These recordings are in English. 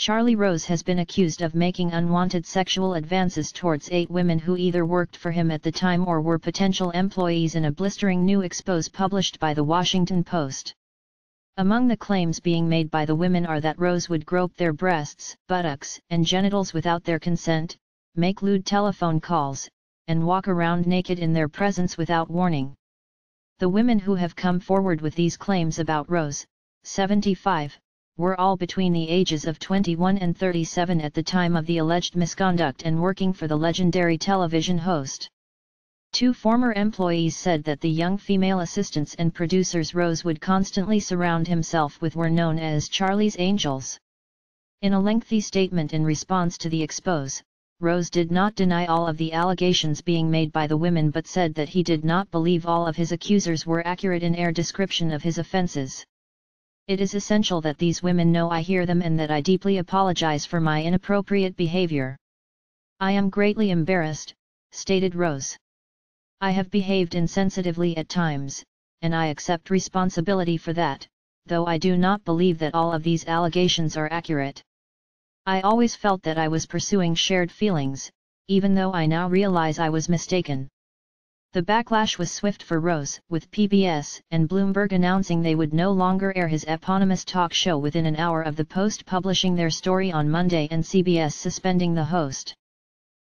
Charlie Rose has been accused of making unwanted sexual advances towards 8 women who either worked for him at the time or were potential employees in a blistering new expose published by the Washington Post. Among the claims being made by the women are that Rose would grope their breasts, buttocks, and genitals without their consent, make lewd telephone calls, and walk around naked in their presence without warning. The women who have come forward with these claims about Rose, 75, were all between the ages of 21 and 37 at the time of the alleged misconduct and working for the legendary television host. 2 former employees said that the young female assistants and producers Rose would constantly surround himself with were known as Charlie's Angels. In a lengthy statement in response to the expose, Rose did not deny all of the allegations being made by the women but said that he did not believe all of his accusers were accurate in their description of his offenses. It is essential that these women know I hear them and that I deeply apologize for my inappropriate behavior. I am greatly embarrassed, stated Rose. I have behaved insensitively at times, and I accept responsibility for that, though I do not believe that all of these allegations are accurate. I always felt that I was pursuing shared feelings, even though I now realize I was mistaken. The backlash was swift for Rose, with PBS and Bloomberg announcing they would no longer air his eponymous talk show within an hour of the Post publishing their story on Monday and CBS suspending the host.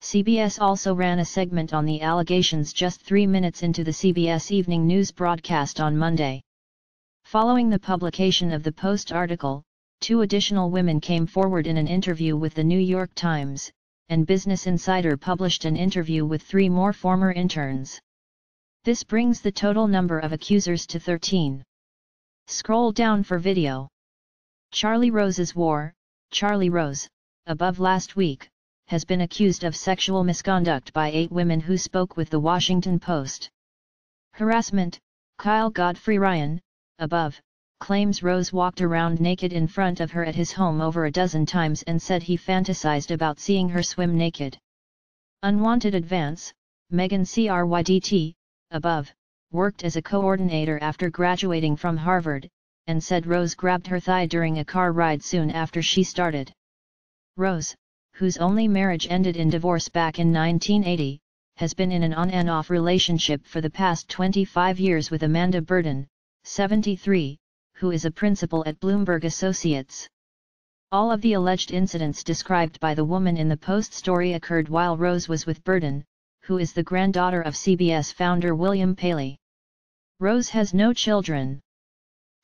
CBS also ran a segment on the allegations just 3 minutes into the CBS Evening News broadcast on Monday. Following the publication of the Post article, 2 additional women came forward in an interview with the New York Times, and Business Insider published an interview with 3 more former interns. This brings the total number of accusers to 13. Scroll down for video. Charlie Rose's war. Charlie Rose, above last week, has been accused of sexual misconduct by 8 women who spoke with the Washington Post. Harassment. Kyle Godfrey Ryan, above, claims Rose walked around naked in front of her at his home over a dozen times and said he fantasized about seeing her swim naked. Unwanted advance. Megan Crydt, above, worked as a coordinator after graduating from Harvard, and said Rose grabbed her thigh during a car ride soon after she started. Rose, whose only marriage ended in divorce back in 1980, has been in an on-and-off relationship for the past 25 years with Amanda Burden, 73, who is a principal at Bloomberg Associates. All of the alleged incidents described by the woman in the Post story occurred while Rose was with Burden, who is the granddaughter of CBS founder William Paley. Rose has no children.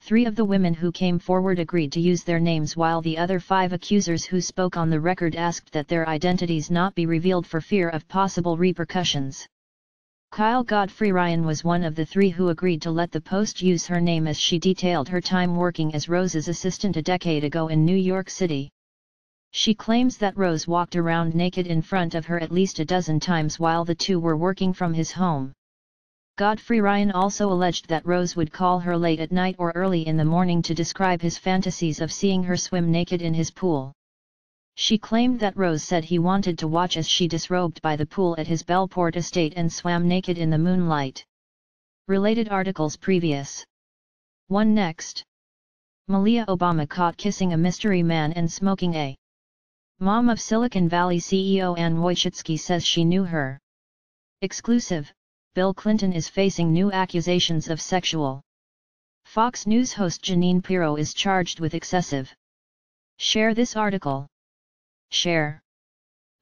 3 of the women who came forward agreed to use their names while the other 5 accusers who spoke on the record asked that their identities not be revealed for fear of possible repercussions. Kyle Godfrey Ryan was one of the 3 who agreed to let the Post use her name as she detailed her time working as Rose's assistant a decade ago in New York City. She claims that Rose walked around naked in front of her at least a dozen times while the 2 were working from his home. Godfrey Ryan also alleged that Rose would call her late at night or early in the morning to describe his fantasies of seeing her swim naked in his pool. She claimed that Rose said he wanted to watch as she disrobed by the pool at his Bellport estate and swam naked in the moonlight. Related articles previous. 1 next. Malia Obama caught kissing a mystery man and smoking a. Mom of Silicon Valley CEO Ann Wojcicki says she knew her. Exclusive. Bill Clinton is facing new accusations of sexual. Fox News host Jeanine Pirro is charged with excessive. Share this article. Share.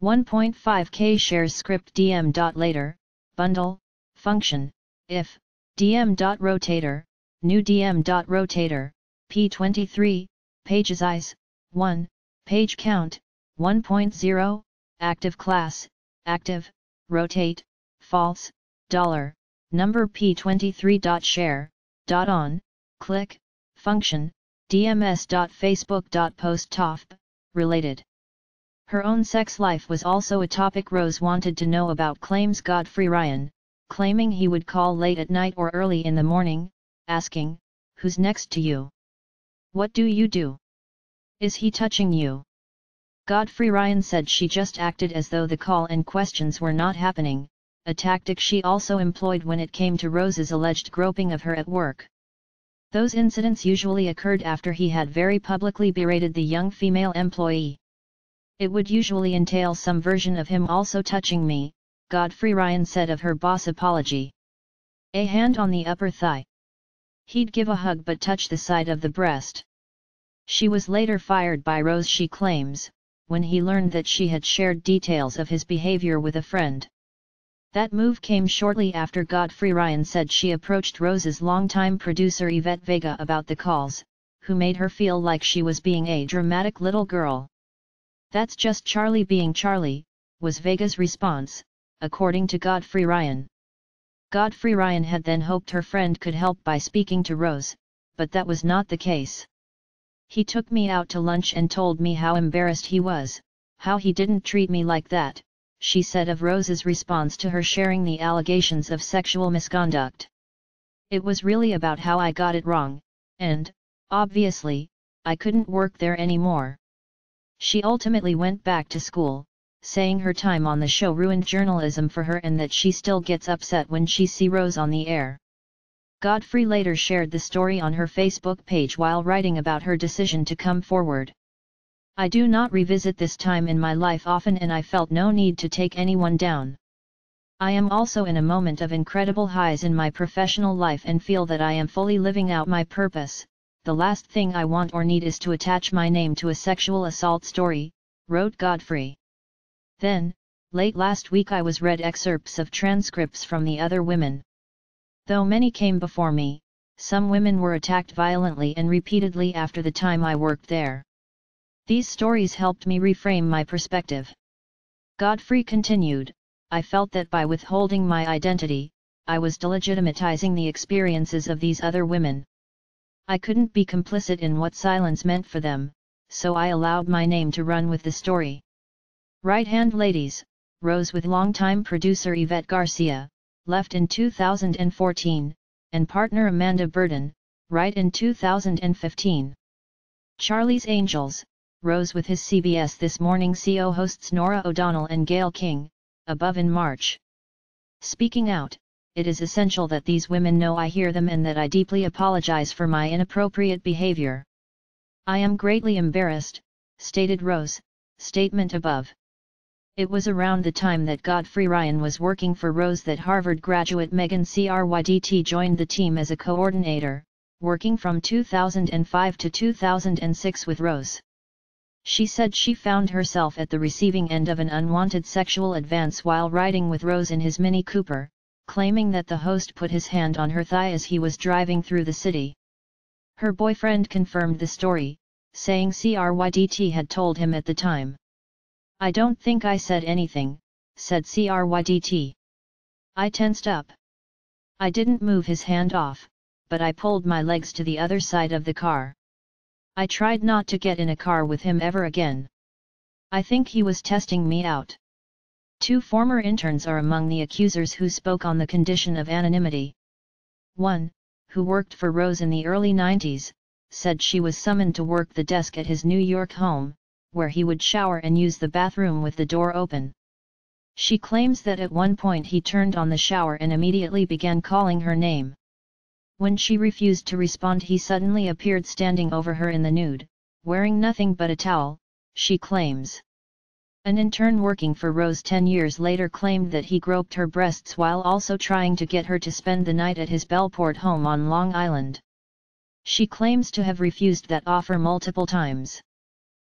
1.5k shares script dm.later, bundle, function, if, dm.rotator, new dm.rotator, p23, pages eyes, 1, page count, 1.0, active class, active, rotate, false, dollar, number p23.share, .on, click, function, dms.facebook.post.tofp, related. Her own sex life was also a topic Rose wanted to know about, claims Godfrey Ryan, claiming he would call late at night or early in the morning, asking, "Who's next to you? What do you do? Is he touching you?" Godfrey Ryan said she just acted as though the call and questions were not happening, a tactic she also employed when it came to Rose's alleged groping of her at work. Those incidents usually occurred after he had very publicly berated the young female employee. It would usually entail some version of him also touching me, Godfrey Ryan said of her boss' apology. A hand on the upper thigh. He'd give a hug but touch the side of the breast. She was later fired by Rose, she claims, when he learned that she had shared details of his behavior with a friend. That move came shortly after Godfrey Ryan said she approached Rose's longtime producer Yvette Vega about the calls, who made her feel like she was being a dramatic little girl. "That's just Charlie being Charlie," was Vega's response, according to Godfrey Ryan. Godfrey Ryan had then hoped her friend could help by speaking to Rose, but that was not the case. "He took me out to lunch and told me how embarrassed he was, how he didn't treat me like that," she said of Rose's response to her sharing the allegations of sexual misconduct. "It was really about how I got it wrong, and, obviously, I couldn't work there anymore." She ultimately went back to school, saying her time on the show ruined journalism for her and that she still gets upset when she sees Rose on the air. Godfrey later shared the story on her Facebook page while writing about her decision to come forward. "I do not revisit this time in my life often and I felt no need to take anyone down. I am also in a moment of incredible highs in my professional life and feel that I am fully living out my purpose. The last thing I want or need is to attach my name to a sexual assault story," wrote Godfrey. Then, late last week I was read excerpts of transcripts from the other women. Though many came before me, some women were attacked violently and repeatedly after the time I worked there. These stories helped me reframe my perspective. Godfrey continued, "I felt that by withholding my identity, I was delegitimatizing the experiences of these other women. I couldn't be complicit in what silence meant for them, so I allowed my name to run with the story." Right-hand ladies, Rose with longtime producer Yvette Garcia, left in 2014, and partner Amanda Burden, right in 2015. Charlie's Angels, Rose with his CBS This Morning CO hosts Norah O'Donnell and Gayle King, above in March. "Speaking out, it is essential that these women know I hear them and that I deeply apologize for my inappropriate behavior. I am greatly embarrassed," stated Rose, statement above. It was around the time that Godfrey Ryan was working for Rose that Harvard graduate Megan Crydt joined the team as a coordinator, working from 2005 to 2006 with Rose. She said she found herself at the receiving end of an unwanted sexual advance while riding with Rose in his Mini Cooper, claiming that the host put his hand on her thigh as he was driving through the city. Her boyfriend confirmed the story, saying Crydt had told him at the time. "I don't think I said anything," said Crydt. "I tensed up. I didn't move his hand off, but I pulled my legs to the other side of the car. I tried not to get in a car with him ever again. I think he was testing me out." Two former interns are among the accusers who spoke on the condition of anonymity. One, who worked for Rose in the early 90s, said she was summoned to work the desk at his New York home, where he would shower and use the bathroom with the door open. She claims that at one point he turned on the shower and immediately began calling her name. When she refused to respond, he suddenly appeared standing over her in the nude, wearing nothing but a towel, she claims. An intern working for Rose 10 years later claimed that he groped her breasts while also trying to get her to spend the night at his Bellport home on Long Island. She claims to have refused that offer multiple times.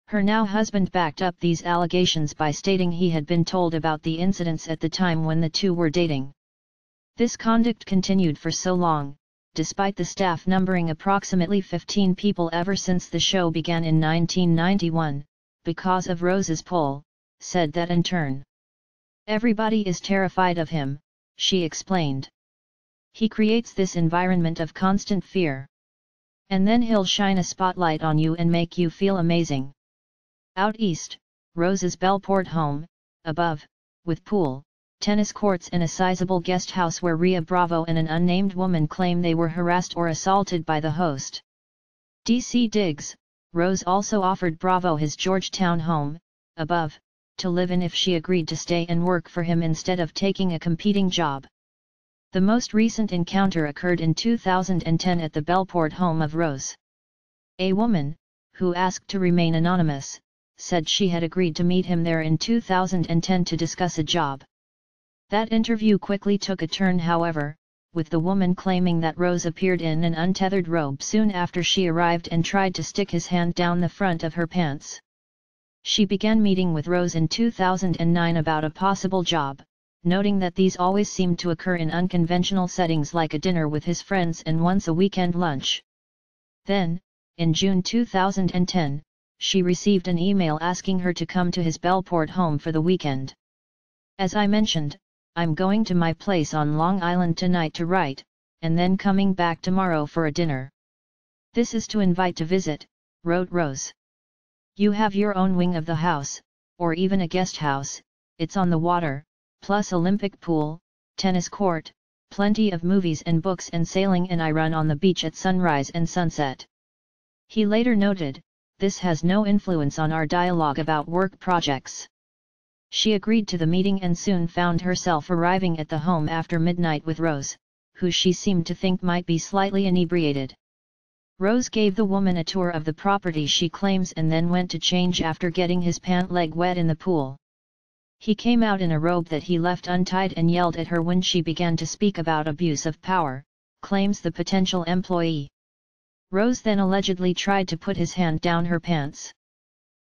Her now husband backed up these allegations by stating he had been told about the incidents at the time when the two were dating. This conduct continued for so long, despite the staff numbering approximately 15 people ever since the show began in 1991, because of Rose's poll, said that intern. "Everybody is terrified of him," she explained. "He creates this environment of constant fear. And then he'll shine a spotlight on you and make you feel amazing." Out east, Rose's Bellport home, above, with pool, tennis courts and a sizable guest house where Rhea Bravo and an unnamed woman claim they were harassed or assaulted by the host. DC Diggs, Rose also offered Bravo his Georgetown home, above, to live in if she agreed to stay and work for him instead of taking a competing job. The most recent encounter occurred in 2010 at the Bellport home of Rose. A woman, who asked to remain anonymous, said she had agreed to meet him there in 2010 to discuss a job. That interview quickly took a turn, however, with the woman claiming that Rose appeared in an untethered robe soon after she arrived and tried to stick his hand down the front of her pants. She began meeting with Rose in 2009 about a possible job, noting that these always seemed to occur in unconventional settings like a dinner with his friends and once a weekend lunch. Then, in June 2010, she received an email asking her to come to his Bellport home for the weekend. As I mentioned, I'm going to my place on Long Island tonight to write, and then coming back tomorrow for a dinner. This is to invite to visit, wrote Rose. You have your own wing of the house, or even a guest house, it's on the water, plus Olympic pool, tennis court, plenty of movies and books and sailing, and I run on the beach at sunrise and sunset. He later noted, this has no influence on our dialogue about work projects. She agreed to the meeting and soon found herself arriving at the home after midnight with Rose, who she seemed to think might be slightly inebriated. Rose gave the woman a tour of the property she claims and then went to change after getting his pant leg wet in the pool. He came out in a robe that he left untied and yelled at her when she began to speak about abuse of power, claims the potential employee. Rose then allegedly tried to put his hand down her pants.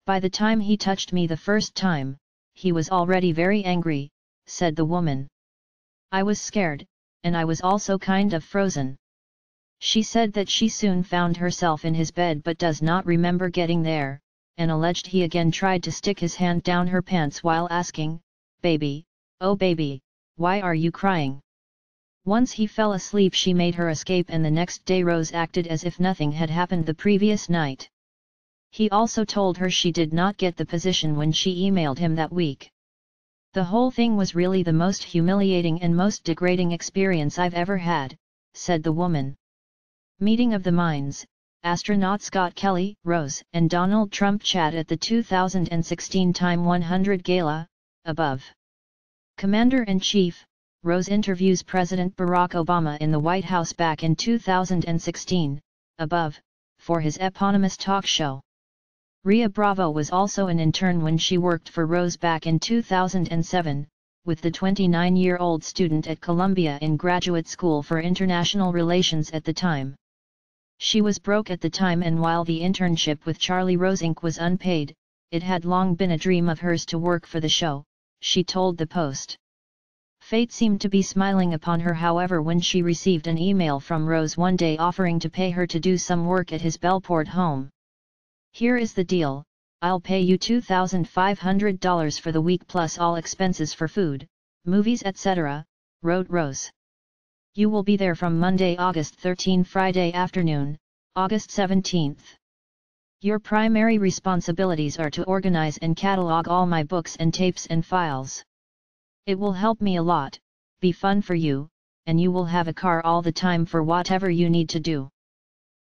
By the time he touched me the first time, he was already very angry, said the woman. I was scared, and I was also kind of frozen. She said that she soon found herself in his bed but does not remember getting there, and alleged he again tried to stick his hand down her pants while asking, "Baby, oh baby, why are you crying?" Once he fell asleep, she made her escape, and the next day Rose acted as if nothing had happened the previous night. He also told her she did not get the position when she emailed him that week. The whole thing was really the most humiliating and most degrading experience I've ever had, said the woman. Meeting of the minds. Astronaut Scott Kelly, Rose, and Donald Trump chat at the 2016 Time 100 Gala, above. Commander-in-Chief, Rose interviews President Barack Obama in the White House back in 2016, above, for his eponymous talk show. Rhea Bravo was also an intern when she worked for Rose back in 2007, with the 29-year-old student at Columbia in graduate school for international relations at the time. She was broke at the time, and while the internship with Charlie Rose Inc. was unpaid, it had long been a dream of hers to work for the show, she told the Post. Fate seemed to be smiling upon her, however, when she received an email from Rose one day offering to pay her to do some work at his Bellport home. Here is the deal, I'll pay you $2,500 for the week plus all expenses for food, movies etc., wrote Rose. You will be there from Monday, August 13, Friday afternoon, August 17th. Your primary responsibilities are to organize and catalog all my books and tapes and files. It will help me a lot, be fun for you, and you will have a car all the time for whatever you need to do.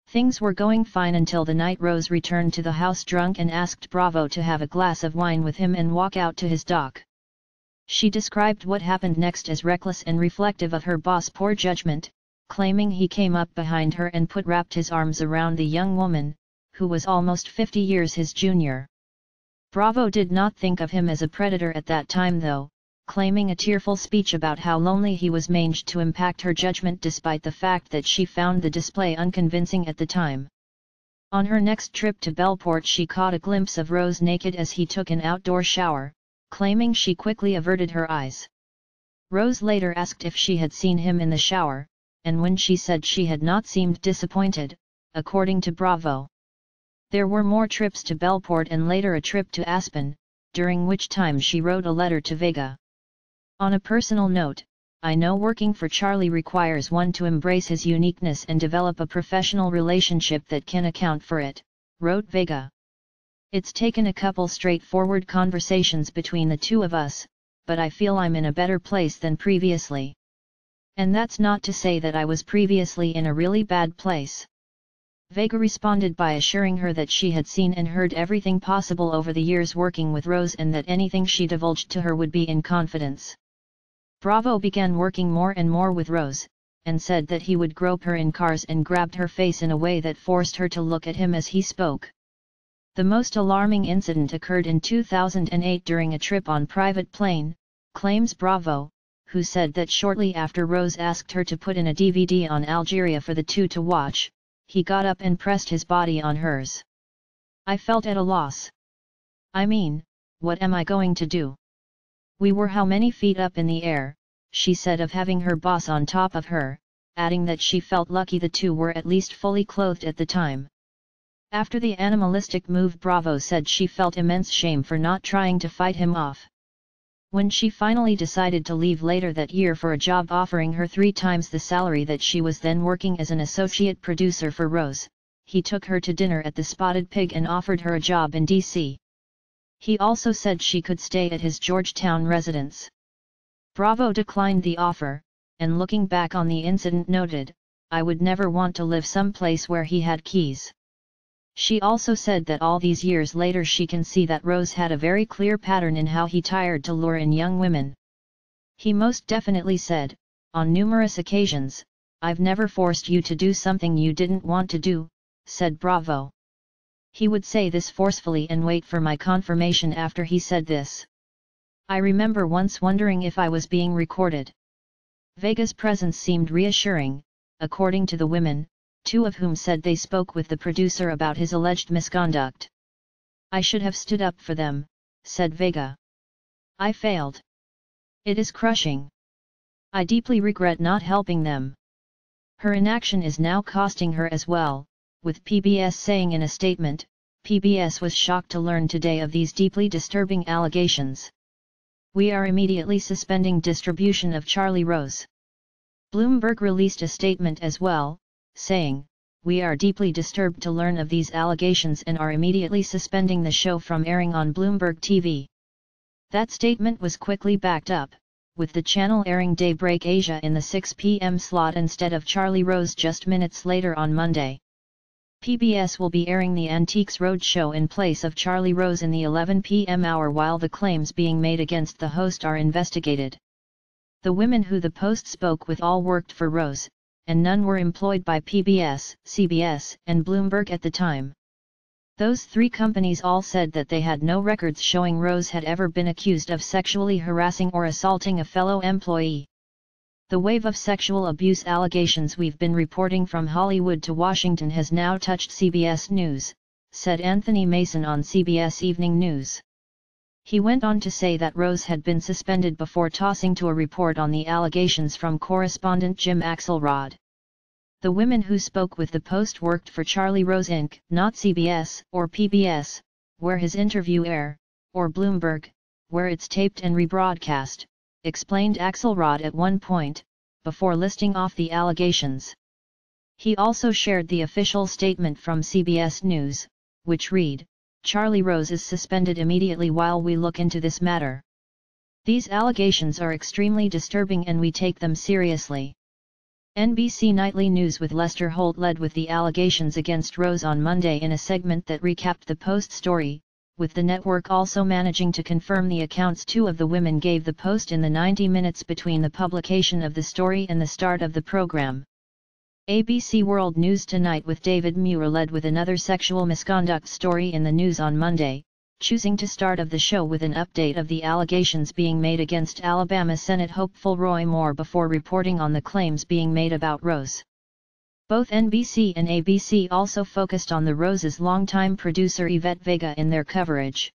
Things were going fine until the night Rose returned to the house drunk and asked Bravo to have a glass of wine with him and walk out to his dock. She described what happened next as reckless and reflective of her boss' poor judgment, claiming he came up behind her and wrapped his arms around the young woman, who was almost 50 years his junior. Bravo did not think of him as a predator at that time though, claiming a tearful speech about how lonely he was managed to impact her judgment despite the fact that she found the display unconvincing at the time. On her next trip to Bellport, she caught a glimpse of Rose naked as he took an outdoor shower, claiming she quickly averted her eyes. Rose later asked if she had seen him in the shower, and when she said she had not, seemed disappointed, according to Bravo. There were more trips to Bellport and later a trip to Aspen, during which time she wrote a letter to Vega. On a personal note, I know working for Charlie requires one to embrace his uniqueness and develop a professional relationship that can account for it, wrote Vega. It's taken a couple straightforward conversations between the two of us, but I feel I'm in a better place than previously. And that's not to say that I was previously in a really bad place. Vega responded by assuring her that she had seen and heard everything possible over the years working with Rose and that anything she divulged to her would be in confidence. Bravo began working more and more with Rose, and said that he would grope her in cars and grabbed her face in a way that forced her to look at him as he spoke. The most alarming incident occurred in 2008 during a trip on private plane, claims Bravo, who said that shortly after Rose asked her to put in a DVD on Algeria for the two to watch, he got up and pressed his body on hers. I felt at a loss. I mean, what am I going to do? We were how many feet up in the air, she said of having her boss on top of her, adding that she felt lucky the two were at least fully clothed at the time. After the animalistic move, Bravo said she felt immense shame for not trying to fight him off. When she finally decided to leave later that year for a job offering her 3 times the salary that she was then working as an associate producer for Rose, he took her to dinner at the Spotted Pig and offered her a job in D.C. He also said she could stay at his Georgetown residence. Bravo declined the offer, and looking back on the incident noted, "I would never want to live someplace where he had keys." She also said that all these years later she can see that Rose had a very clear pattern in how he tired to lure in young women. He most definitely said, on numerous occasions, "I've never forced you to do something you didn't want to do," said Bravo. He would say this forcefully and wait for my confirmation after he said this. I remember once wondering if I was being recorded. Vega's presence seemed reassuring, according to the women, 2 of whom said they spoke with the producer about his alleged misconduct. "I should have stood up for them," said Vega. "I failed. It is crushing. I deeply regret not helping them." Her inaction is now costing her as well, with PBS saying in a statement, "PBS was shocked to learn today of these deeply disturbing allegations. We are immediately suspending distribution of Charlie Rose." Bloomberg released a statement as well, saying, "We are deeply disturbed to learn of these allegations and are immediately suspending the show from airing on Bloomberg TV." That statement was quickly backed up, with the channel airing Daybreak Asia in the 6 p.m. slot instead of Charlie Rose just minutes later on Monday. PBS will be airing the Antiques Roadshow in place of Charlie Rose in the 11 p.m. hour while the claims being made against the host are investigated. The women who the Post spoke with all worked for Rose, and none were employed by PBS, CBS, and Bloomberg at the time. Those 3 companies all said that they had no records showing Rose had ever been accused of sexually harassing or assaulting a fellow employee. "The wave of sexual abuse allegations we've been reporting from Hollywood to Washington has now touched CBS News," said Anthony Mason on CBS Evening News. He went on to say that Rose had been suspended before tossing to a report on the allegations from correspondent Jim Axelrod. The women who spoke with the Post worked for Charlie Rose Inc., not CBS or PBS, where his interview aired, or Bloomberg, where it's taped and rebroadcast, explained Axelrod at one point, before listing off the allegations. He also shared the official statement from CBS News, which read, "Charlie Rose is suspended immediately while we look into this matter. These allegations are extremely disturbing and we take them seriously." NBC Nightly News with Lester Holt led with the allegations against Rose on Monday in a segment that recapped the Post story, with the network also managing to confirm the accounts 2 of the women gave the Post in the 90 minutes between the publication of the story and the start of the program. ABC World News Tonight with David Muir led with another sexual misconduct story in the news on Monday, choosing to start of the show with an update of the allegations being made against Alabama Senate hopeful Roy Moore before reporting on the claims being made about Rose. Both NBC and ABC also focused on the Rose's longtime producer Yvette Vega in their coverage.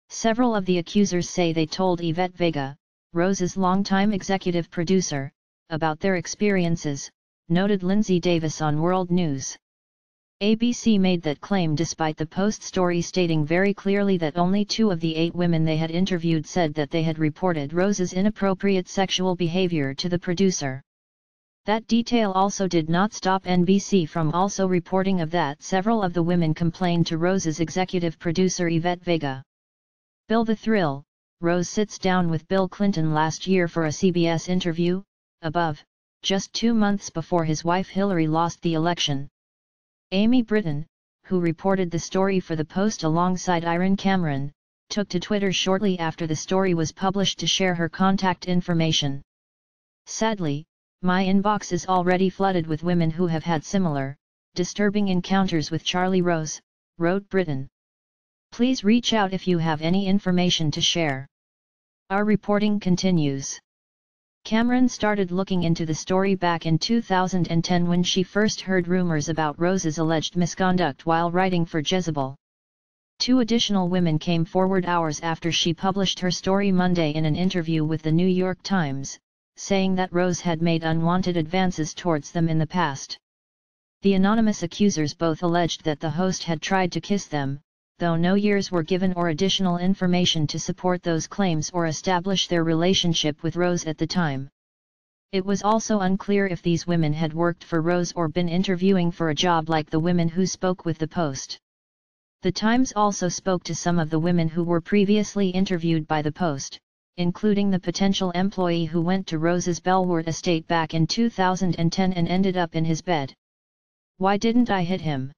Several of the accusers say they told Yvette Vega, Rose's longtime executive producer, about their experiences, noted Lindsay Davis on World News. ABC made that claim despite the Post story stating very clearly that only 2 of the 8 women they had interviewed said that they had reported Rose's inappropriate sexual behavior to the producer. That detail also did not stop NBC from also reporting of that several of the women complained to Rose's executive producer Yvette Vega. Bill the Thrill, Rose sits down with Bill Clinton last year for a CBS interview, above, just 2 months before his wife Hillary lost the election. Amy Britton, who reported the story for the Post alongside Irene Cameron, took to Twitter shortly after the story was published to share her contact information. "Sadly, my inbox is already flooded with women who have had similar, disturbing encounters with Charlie Rose," wrote Britton. "Please reach out if you have any information to share." Our reporting continues. Cameron started looking into the story back in 2010 when she first heard rumors about Rose's alleged misconduct while writing for Jezebel. 2 additional women came forward hours after she published her story Monday in an interview with the New York Times, saying that Rose had made unwanted advances towards them in the past. The anonymous accusers both alleged that the host had tried to kiss them, though no years were given or additional information to support those claims or establish their relationship with Rose at the time. It was also unclear if these women had worked for Rose or been interviewing for a job like the women who spoke with the Post. The Times also spoke to some of the women who were previously interviewed by the Post, including the potential employee who went to Rose's Bellward estate back in 2010 and ended up in his bed. "Why didn't I hit him?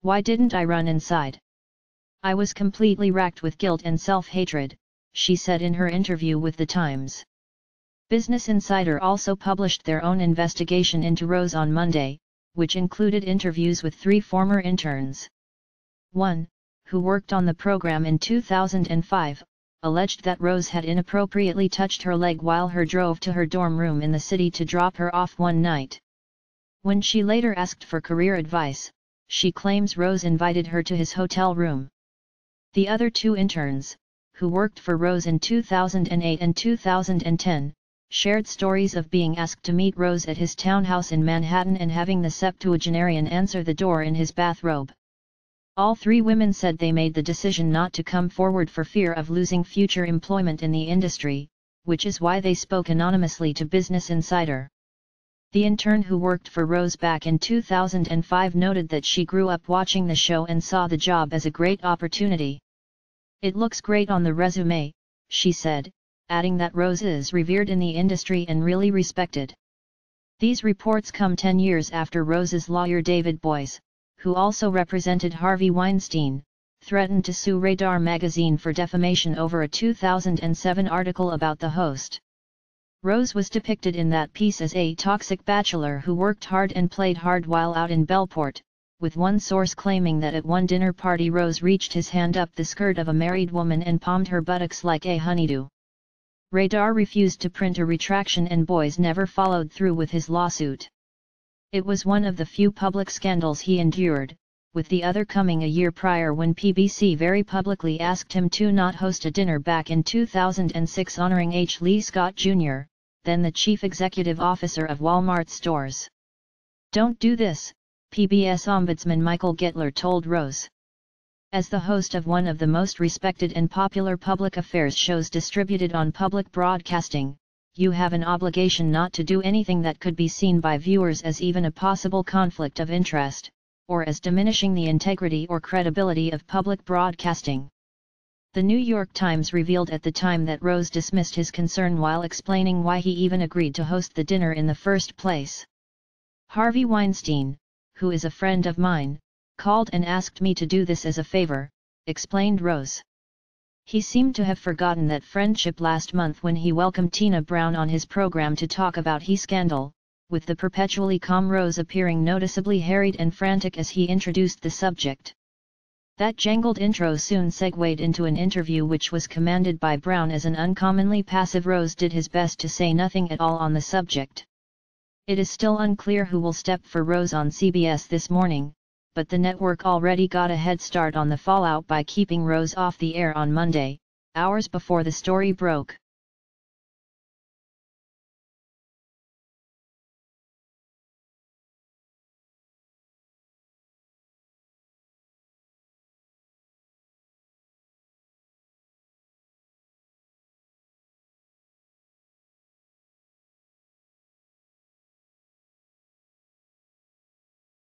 Why didn't I run inside? I was completely racked with guilt and self-hatred," she said in her interview with the Times. Business Insider also published their own investigation into Rose on Monday, which included interviews with 3 former interns. One, who worked on the program in 2005, alleged that Rose had inappropriately touched her leg while her drove to her dorm room in the city to drop her off one night. When she later asked for career advice, she claims Rose invited her to his hotel room. The other 2 interns, who worked for Rose in 2008 and 2010, shared stories of being asked to meet Rose at his townhouse in Manhattan and having the septuagenarian answer the door in his bathrobe. All 3 women said they made the decision not to come forward for fear of losing future employment in the industry, which is why they spoke anonymously to Business Insider. The intern who worked for Rose back in 2005 noted that she grew up watching the show and saw the job as a great opportunity. "It looks great on the resume," she said, adding that Rose is revered in the industry and really respected. These reports come 10 years after Rose's lawyer David Boies, who also represented Harvey Weinstein, threatened to sue Radar magazine for defamation over a 2007 article about the host. Rose was depicted in that piece as a toxic bachelor who worked hard and played hard while out in Bellport, with one source claiming that at one dinner party Rose reached his hand up the skirt of a married woman and palmed her buttocks like a honeydew. Radar refused to print a retraction and Boies never followed through with his lawsuit. It was one of the few public scandals he endured, with the other coming a year prior when PBC very publicly asked him to not host a dinner back in 2006 honoring H. Lee Scott Jr., then the chief executive officer of Walmart stores. "Don't do this," PBS Ombudsman Michael Gettler told Rose. As the host of one of the most respected and popular public affairs shows distributed on public broadcasting, you have an obligation not to do anything that could be seen by viewers as even a possible conflict of interest, or as diminishing the integrity or credibility of public broadcasting. The New York Times revealed at the time that Rose dismissed his concern while explaining why he even agreed to host the dinner in the first place. "Harvey Weinstein, who is a friend of mine, called and asked me to do this as a favor," explained Rose. He seemed to have forgotten that friendship last month when he welcomed Tina Brown on his program to talk about he scandal, with the perpetually calm Rose appearing noticeably harried and frantic as he introduced the subject. That jangled intro soon segued into an interview which was commanded by Brown as an uncommonly passive Rose did his best to say nothing at all on the subject. It is still unclear who will step for Rose on CBS this morning, but the network already got a head start on the fallout by keeping Rose off the air on Monday, hours before the story broke.